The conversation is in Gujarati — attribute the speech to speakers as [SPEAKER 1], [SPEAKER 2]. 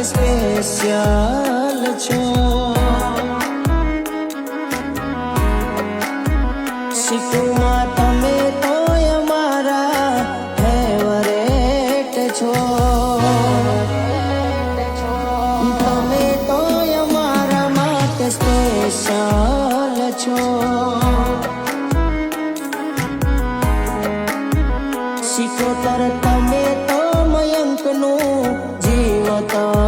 [SPEAKER 1] સ્પેશિયલ છો. શીખુમાં તમે તો અમારા ફેવરેટ છો. તમે તો અમારા માટે સ્પેશિયલ છો. શીખોતર તમે તો મયંકનું જીવતર